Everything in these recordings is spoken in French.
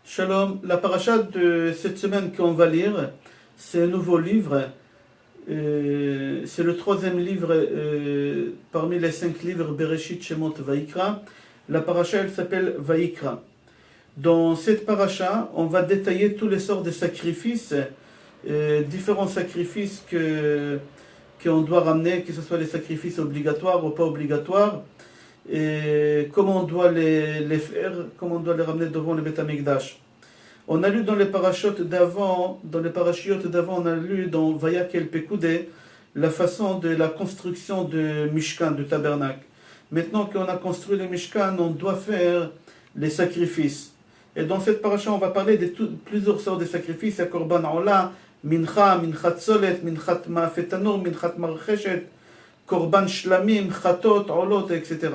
Shalom, la paracha de cette semaine qu'on va lire, c'est un nouveau livre. C'est le troisième livre parmi les 5 livres Bereshit, Shemot, Vaikra. La paracha, elle s'appelle Vaikra. Dans cette paracha, on va détailler tous les sortes de sacrifices, différents sacrifices qu'on doit ramener, que ce soit les sacrifices obligatoires ou pas obligatoires, et comment on doit les faire, comment on doit les ramener devant le Beth Amikdash. On a lu dans les parachutes d'avant, on a lu dans Vayakel Pekudé, la façon de la construction de Mishkan, du tabernacle. Maintenant qu'on a construit le Mishkan, on doit faire les sacrifices. Et dans cette paracha, on va parler de plusieurs sortes de sacrifices. Il y a Korban Ola, Mincha, Minchat Solet, Minchat Ma'afetanur, Minchat Marcheshet, Korban Shlamim, Chatot, Olot, etc.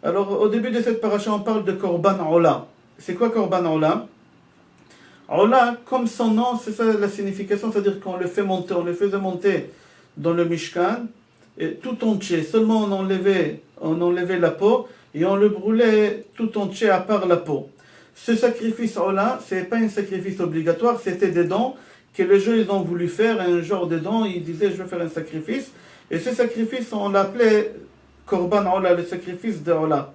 Alors, au début de cette paracha, on parle de Korban Ola. C'est quoi Korban Ola? Ola, comme son nom, c'est ça la signification, c'est-à-dire qu'on le fait monter, on le faisait monter dans le Mishkan, et tout entier. Seulement on enlevait la peau et on le brûlait tout entier à part la peau. Ce sacrifice Ola, ce n'est pas un sacrifice obligatoire, c'était des dons que les gens ils ont voulu faire, un genre de dons, ils disaient je vais faire un sacrifice. Et ce sacrifice, on l'appelait Korban Ola, le sacrifice de Ola.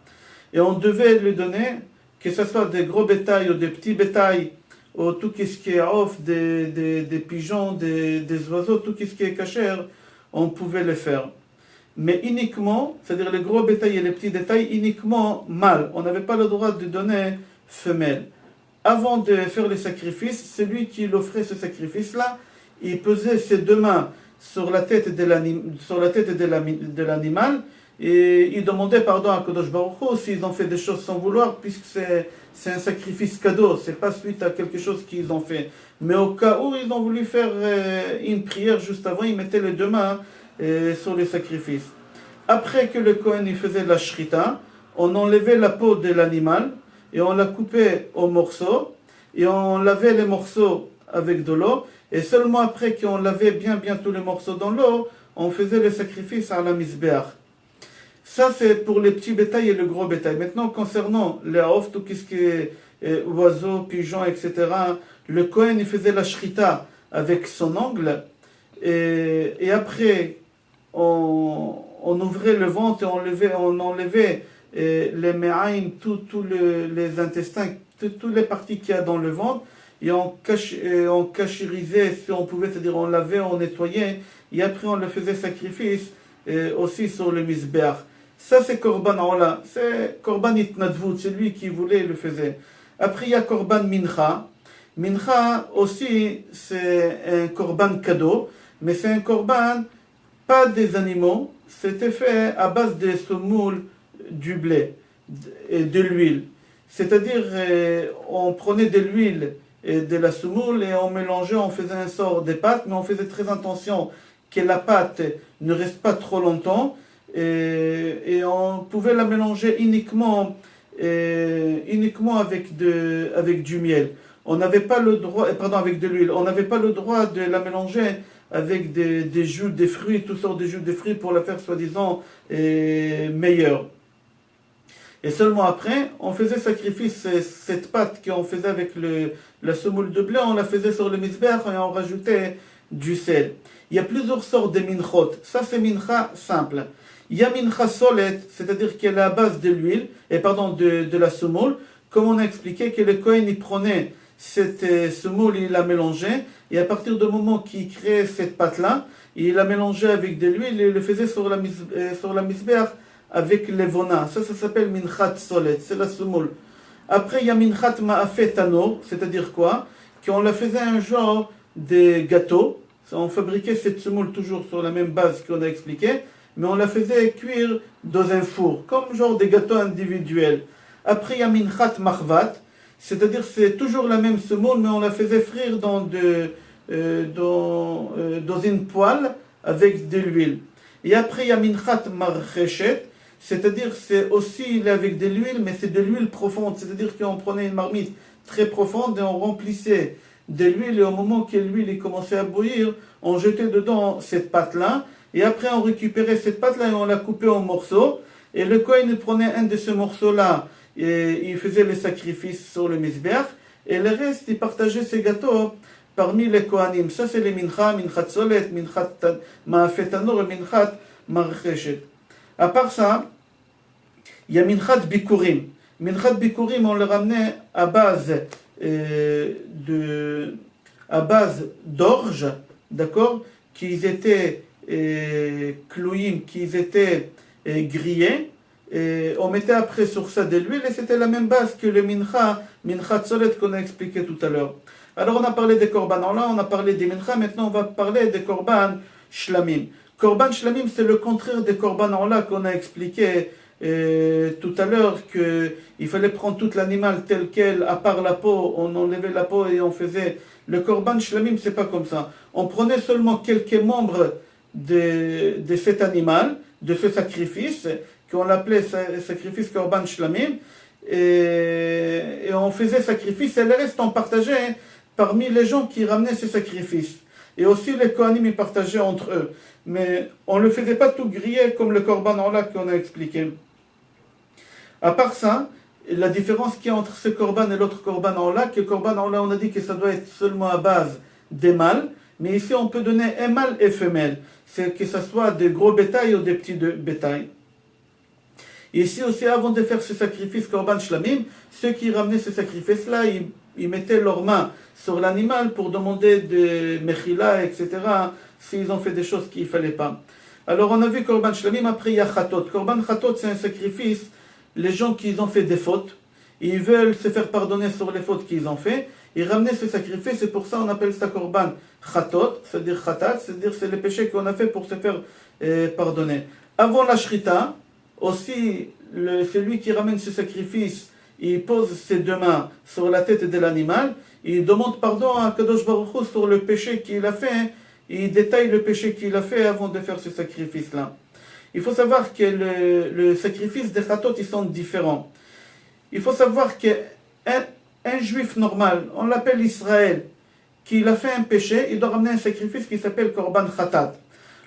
Et on devait lui donner, que ce soit des gros bétails ou des petits bétails, ou tout ce qui est off, des pigeons, des oiseaux, tout ce qui est cachère, on pouvait le faire. Mais uniquement, c'est-à-dire les gros bétails et les petits détails, uniquement mâle. On n'avait pas le droit de donner femelle. Avant de faire le sacrifice, celui qui offrait ce sacrifice-là, il pesait ses deux mains sur la tête de l'animal, et il demandait pardon à Kadosh Baruch Hu s'ils ont fait des choses sans vouloir, puisque c'est un sacrifice cadeau, c'est pas suite à quelque chose qu'ils ont fait. Mais au cas où ils ont voulu faire une prière juste avant, ils mettaient les deux mains sur le sacrifice. Après que le Kohen il faisait la shrita, on enlevait la peau de l'animal et on la coupait aux morceaux et on lavait les morceaux avec de l'eau, et seulement après qu'on lavait bien tous les morceaux dans l'eau, on faisait le sacrifice à la misbéach. Ça, c'est pour les petits bétails et le gros bétail. Maintenant, concernant les off, tout ce qui est oiseaux, pigeons, etc., le Kohen, il faisait la shrita avec son ongle, et après, on ouvrait le ventre et on enlevait les me'aim, tous les intestins, toutes les parties qu'il y a dans le ventre, et on cacherisait, si on pouvait, c'est-à-dire on lavait, on nettoyait, et après on le faisait sacrifice aussi sur le misbéach. Ça c'est Korban Ola, c'est Korban Itnadvut, c'est lui qui voulait le faisait. Après il y a Korban Mincha. Mincha aussi c'est un Korban cadeau, mais c'est un Korban pas des animaux, c'était fait à base de semoule, du blé et de l'huile. C'est-à-dire on prenait de l'huile et de la semoule et on mélangeait, on faisait un sort de pâte, mais on faisait très attention que la pâte ne reste pas trop longtemps, et on pouvait la mélanger uniquement avec du miel. On n'avait pas le droit, avec de l'huile, on n'avait pas le droit de la mélanger avec des jus de fruits, toutes sortes de jus de fruits pour la faire soi-disant meilleure. Et seulement après, on faisait sacrifice, cette pâte qu'on faisait avec la semoule de blé, on la faisait sur le misbéach et on rajoutait du sel. Il y a plusieurs sortes de minchot. Ça c'est mincha simple. Il y a mincha solet, c'est-à-dire qu'elle est à base de l'huile, de la semoule. Comme on a expliqué que le Kohen il prenait cette semoule, il la mélangeait, et à partir du moment qu'il créait cette pâte-là, il la mélangeait avec de l'huile et le faisait sur la misbéach avec levona. Ça s'appelle minchat solet, c'est la semoule. Après, il y a minchat ma'afetanur, c'est-à-dire quoi? Qu'on la faisait un genre de gâteau. On fabriquait cette semoule toujours sur la même base qu'on a expliqué, mais on la faisait cuire dans un four, comme genre des gâteaux individuels. Après, il y a minchat machvat, c'est-à-dire c'est toujours la même semoule, mais on la faisait frire dans une poêle avec de l'huile. Et après, il y a minchat marcheshet, c'est-à-dire c'est aussi avec de l'huile, mais c'est de l'huile profonde, c'est-à-dire qu'on prenait une marmite très profonde et on remplissait de l'huile, et au moment que l'huile commençait à bouillir, on jetait dedans cette pâte-là, et après on récupérait cette pâte-là et on la coupait en morceaux, et le Kohen prenait un de ces morceaux-là, et il faisait le sacrifice sur le misbéach, et le reste, il partageait ses gâteaux parmi les Kohanim. Ça, c'est les mincha, minchat solet, minchat ma'afet tanur et minchat marcheshet. À part ça, il y a minchat bikurim. Minchat bikurim, on le ramenait à base d'orge, d'accord, qu'ils étaient clouim, qu'ils étaient grillés. Et on mettait après sur ça de l'huile et c'était la même base que le minchat solet qu'on a expliqué tout à l'heure. Alors on a parlé des korban là, on a parlé des mincha, maintenant on va parler des korban shlamim. Korban shlamim, c'est le contraire des korban là qu'on a expliqué tout à l'heure, qu'il fallait prendre tout l'animal tel quel, à part la peau, on enlevait la peau et on faisait. Le korban shlamim, c'est pas comme ça. On prenait seulement quelques membres de cet animal, de ce sacrifice, qu'on l'appelait sacrifice korban shlamim, et on faisait sacrifice, et le reste on partageait parmi les gens qui ramenaient ces sacrifices. Et aussi les Kohanim ils partageaient entre eux. Mais on ne le faisait pas tout griller comme le korban là qu'on a expliqué. À part ça, la différence qu'il y a entre ce korban et l'autre korban là, que le korban là on a dit que ça doit être seulement à base des mâles, mais ici on peut donner un mâle et femelle. C'est que ce soit des gros bétails ou des petits bétails. Ici aussi, avant de faire ce sacrifice korban shlamim, ceux qui ramenaient ce sacrifice-là, ils mettaient leurs mains sur l'animal pour demander de mechila, etc., s'ils ont fait des choses qu'il ne fallait pas. Alors on a vu korban shlamim, après il y a chatot. Korban chatot, c'est un sacrifice, les gens qui ont fait des fautes, ils veulent se faire pardonner sur les fautes qu'ils ont fait, ils ramenaient ce sacrifice, et pour ça on appelle ça korban chatot, c'est-à-dire chatat, c'est-à-dire c'est les péchés qu'on a fait pour se faire pardonner. Avant la shrita, aussi, celui qui ramène ce sacrifice, il pose ses deux mains sur la tête de l'animal, il demande pardon à Kadosh Baruch Hu sur le péché qu'il a fait, il détaille le péché qu'il a fait avant de faire ce sacrifice-là. Il faut savoir que le sacrifice des chatot, ils sont différents. Il faut savoir qu'un juif normal, on l'appelle Israël, qu'il a fait un péché, il doit ramener un sacrifice qui s'appelle korban chatat.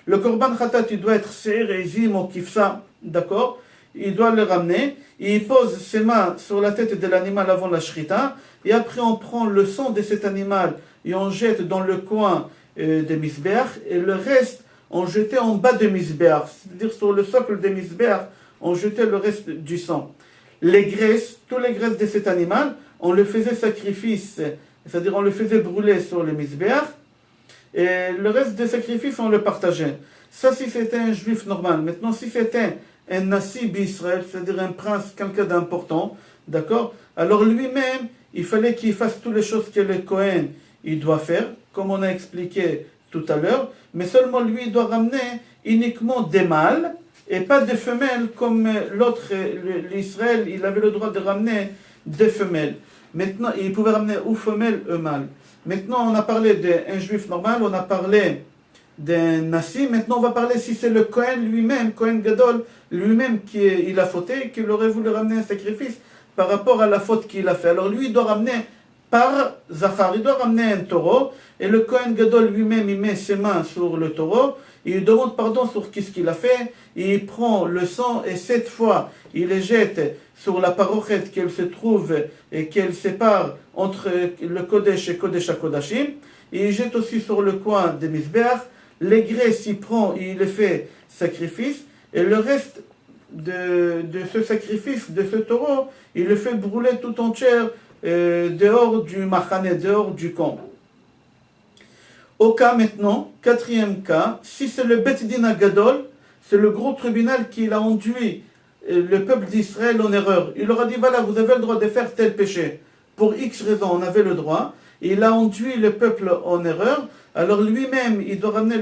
Le korban chatat, il doit être seir, ezim ou kifsa, d'accord? Il doit le ramener, il pose ses mains sur la tête de l'animal avant la shrita, et après on prend le sang de cet animal et on jette dans le coin de misbeach, et le reste on jetait en bas de misbeach, c'est-à-dire sur le socle de misbeach, on jetait le reste du sang. Les graisses, toutes les graisses de cet animal, on le faisait sacrifice, c'est-à-dire on le faisait brûler sur le misbeach, et le reste des sacrifices on le partageait. Ça si c'était un juif normal. Maintenant si c'était un nasi d'Israël, c'est-à-dire un prince, quelqu'un d'important, d'accord? Alors lui-même, il fallait qu'il fasse toutes les choses que le Kohen il doit faire, comme on a expliqué tout à l'heure, mais seulement lui il doit ramener uniquement des mâles et pas des femelles comme l'autre, l'Israël, il avait le droit de ramener des femelles. Maintenant, il pouvait ramener ou femelles ou mâles. Maintenant, on a parlé d'un juif normal, on a parlé d'un nasi. Maintenant, on va parler si c'est le Kohen lui-même, Kohen Gadol, lui-même qui a fauté, qu'il aurait voulu ramener un sacrifice par rapport à la faute qu'il a fait. Alors lui, il doit ramener par Zachar, il doit ramener un taureau, et le Kohen Gadol lui-même, il met ses mains sur le taureau, il demande pardon sur ce qu'il a fait, il prend le sang, et cette fois, il le jette sur la parochette qu'elle se trouve et qu'elle sépare entre le Kodesh et Kodesh HaKodashim, et il jette aussi sur le coin de Mizbeach, les graisses, il prend, il les fait sacrifice, et le reste de ce sacrifice, de ce taureau, il le fait brûler tout entier dehors du machane, dehors du camp. Au cas maintenant, quatrième cas, si c'est le Bet Din HaGadol, c'est le gros tribunal qui a enduit le peuple d'Israël en erreur. Il leur a dit, voilà, vous avez le droit de faire tel péché. Pour X raison, on avait le droit. Il a enduit le peuple en erreur. Alors lui-même, il doit ramener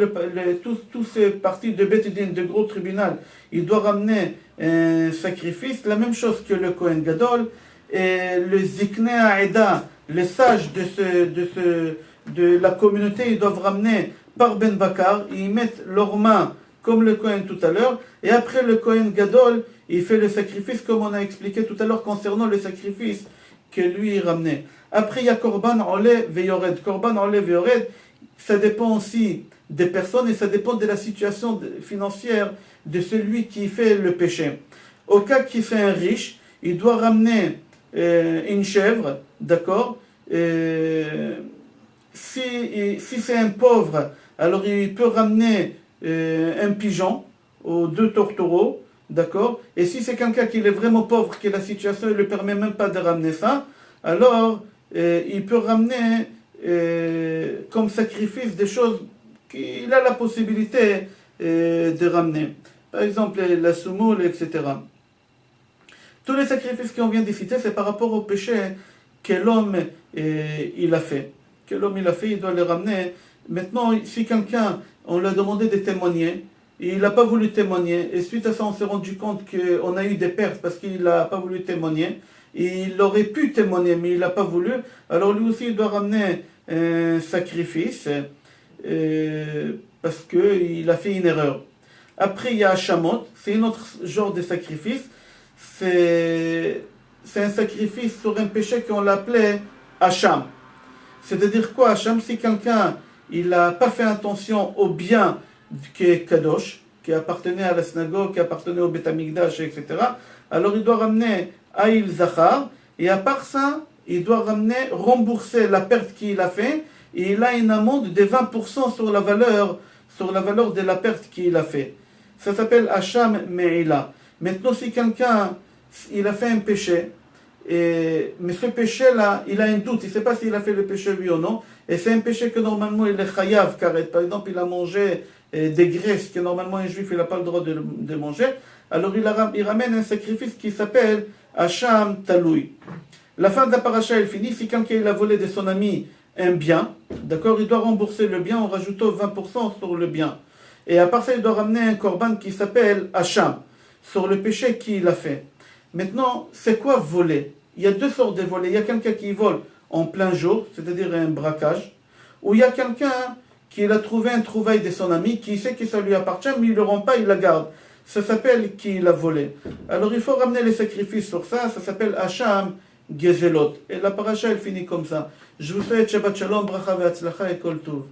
tous ces parties de Bet Din, de gros tribunal, il doit ramener un sacrifice, la même chose que le Kohen Gadol, et le Ziknei Ha'eda, les sages de la communauté, ils doivent ramener par Ben Bakar, ils mettent leurs mains comme le Kohen tout à l'heure, et après le Kohen Gadol, il fait le sacrifice comme on a expliqué tout à l'heure concernant le sacrifice que lui il ramenait. Après il y a Korban Oleh Veyored. Korban Oleh Veyored, ça dépend aussi des personnes et ça dépend de la situation financière de celui qui fait le péché. Au cas qu'il fait un riche, il doit ramener une chèvre, d'accord, Si c'est un pauvre, alors il peut ramener un pigeon ou 2 tourtereaux, d'accord? Et si c'est quelqu'un qui est vraiment pauvre, que la situation ne lui permet même pas de ramener ça, alors il peut ramener comme sacrifice des choses qu'il a la possibilité de ramener. Par exemple, la semoule, etc. Tous les sacrifices qu'on vient de citer, c'est par rapport au péché que l'homme il a fait. Que l'homme il a fait, il doit le ramener. Maintenant, si quelqu'un, on lui a demandé de témoigner, il n'a pas voulu témoigner, et suite à ça, on s'est rendu compte qu'on a eu des pertes parce qu'il n'a pas voulu témoigner. Il aurait pu témoigner, mais il n'a pas voulu. Alors lui aussi, il doit ramener un sacrifice parce qu'il a fait une erreur. Après, il y a Hachamot, c'est un autre genre de sacrifice. C'est un sacrifice sur un péché qu'on l'appelait Hacham. C'est-à-dire quoi Hacham? Si quelqu'un il n'a pas fait attention au bien qui est Kadosh, qui appartenait à la synagogue, qui appartenait au Beth Amikdash, etc., alors il doit ramener Aïl Zachar, et à part ça, il doit rembourser la perte qu'il a fait, et il a une amende de 20% sur la valeur de la perte qu'il a fait. Ça s'appelle Hacham Me'ila. Maintenant, si quelqu'un il a fait un péché, mais ce péché-là, il a un doute, il ne sait pas s'il a fait le péché oui ou non, et c'est un péché que normalement il est chayav, car par exemple il a mangé des graisses que normalement un juif il n'a pas le droit de manger, alors il ramène un sacrifice qui s'appelle Hacham Taloui. La fin de la paracha elle finit, si quelqu'un il a volé de son ami un bien, d'accord, il doit rembourser le bien en rajoutant 20% sur le bien. Et à part ça, il doit ramener un korban qui s'appelle Hacham, sur le péché qu'il a fait. Maintenant, c'est quoi voler? Il y a deux sortes de volets. Il y a quelqu'un qui vole en plein jour, c'est-à-dire un braquage, ou il y a quelqu'un qui a trouvé un trouvaille de son ami, qui sait que ça lui appartient, mais il ne le rend pas, il la garde. Ça s'appelle qui l'a volé. Alors il faut ramener les sacrifices sur ça, ça s'appelle Hacham Gezelot. Et la paracha, elle finit comme ça. Je vous souhaite Shabbat Shalom, Bracha Ve'atzlacha et Kol Tov.